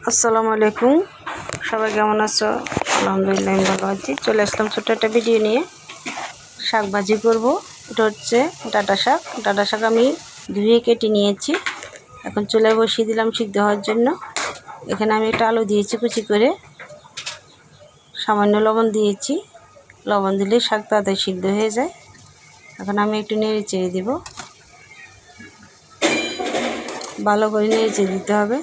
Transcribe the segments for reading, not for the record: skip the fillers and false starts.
আসসালামু আলাইকুম, সবাই কেমন আছো? আলহামদুলিল্লাহ আমি ভালো আছি। চলে আসলাম ছোট্ট একটা ভিডিও নিয়ে। শাক ভাজি করব। এটা হচ্ছে ডাঁটা শাক। ডাঁটা শাক আমি ধুয়ে কেটে নিয়েছি। এখন চুলায় বসিয়ে দিলাম সিদ্ধ হওয়ার জন্য। এখানে আমি একটা আলু দিয়েছি কুচি করে, সামান্য লবণ দিয়েছি। লবণ দিলে শাক তাড়াতাড়ি সিদ্ধ হয়ে যায়। এখন আমি একটু নেড়ে চেড়ে দেবো, ভালো করে নেড়ে চেড়ে দিতে হবে।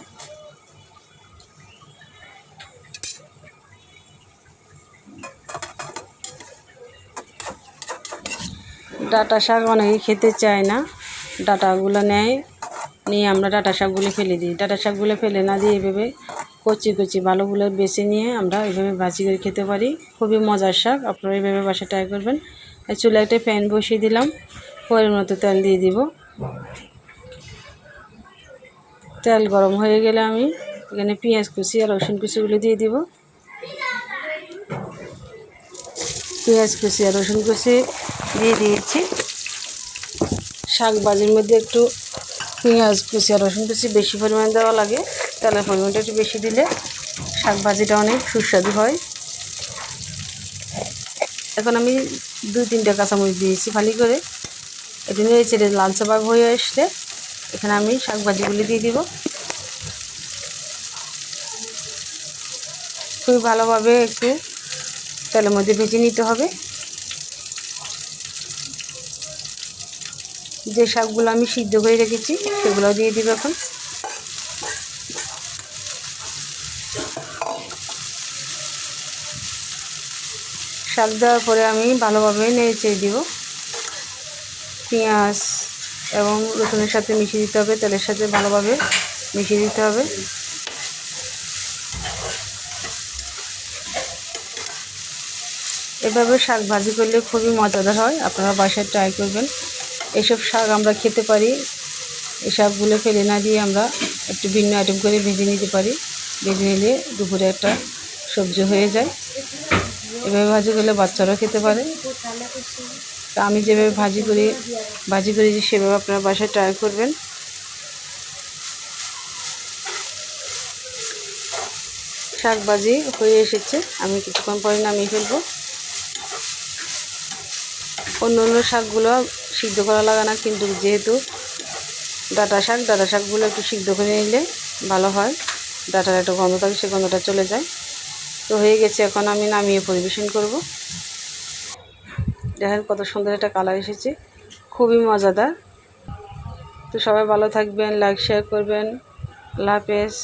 ডাঁটা শাক অনেকে খেতে চায় না, ডাঁটাগুলো নিয়ে আমরা ডাঁটা শাকগুলো ফেলে দিই। ডাঁটা শাকগুলো ফেলে না দিয়ে এভাবে কচি কচি ভালোগুলো বেছে নিয়ে আমরা এভাবে ভাজি করে খেতে পারি। খুবই মজার শাক, আপনারা এইভাবে বাসায় ট্রাই করবেন। চুলায় একটা প্যান বসিয়ে দিলাম, পরিমাণ মতো তেল দিয়ে দিব। তেল গরম হয়ে গেলে আমি এখানে পেঁয়াজ কুচি আর রসুন কুচিগুলো দিয়ে দিব। পেঁয়াজ কুচি আর রসুন কুচি দিয়ে দিয়েছি। শাক ভাজির মধ্যে একটু পেঁয়াজ কুচি আর রসুন কুচি বেশি পরিমাণে দেওয়া লাগে। তেলের পরিমাণটা একটু বেশি দিলে শাক ভাজিটা অনেক সুস্বাদু হয়। এখন আমি 2-3টা কাঁচামরিচ দিয়েছি ভালো করে। একটু নেড়ে চেড়ে লালচে ভাব হয়ে আসলে এখানে আমি শাক ভাজিগুলি দিয়ে দিব। খুবই ভালোভাবে একটু তেলের মধ্যে ভেজে নিতে হবে। যে শাকগুলো আমি সিদ্ধ করে রেখেছি সেগুলো দিয়ে দিব। এখন শাক দেওয়ার পরে আমি ভালোভাবে নেড়ে চেড়ে দিব। পেঁয়াজ এবং রসুনের সাথে মিশিয়ে দিতে হবে, তেলের সাথে ভালোভাবে মিশিয়ে দিতে হবে। এভাবে শাক ভাজি করলে খুবই মজাদার হয়, আপনারা বাসায় ট্রাই করবেন। এসব শাক আমরা খেতে পারি। এই শাকগুলো ফেলে না দিয়ে আমরা একটু ভিন্ন আইটেম করে ভেজে নিতে পারি। ভেজে নিলে দুপুরে একটা সবজি হয়ে যায়। এভাবে ভাজি করলে বাচ্চারাও খেতে পারে। তা আমি যেভাবে ভাজি করেছি সেভাবে আপনারা বাসায় ট্রাই করবেন। শাক ভাজি হয়ে এসেছে, আমি কিছুক্ষণ পরে নামিয়ে ফেলবো। অন্য শাকগুলো সিদ্ধ করা লাগে না, কিন্তু যেহেতু ডাঁটা শাকগুলো একটু সিদ্ধ করে নিলে ভালো হয়। ডাঁটার একটা গন্ধ থাকে, সে গন্ধটা চলে যায়। তো হয়ে গেছে, এখন আমি নামিয়ে পরিবেশন করব। দেখেন কত সুন্দর একটা কালার এসেছে, খুবই মজাদার। তো সবাই ভালো থাকবেন, লাইক শেয়ার করবেন। আল্লাহ হাফেজ।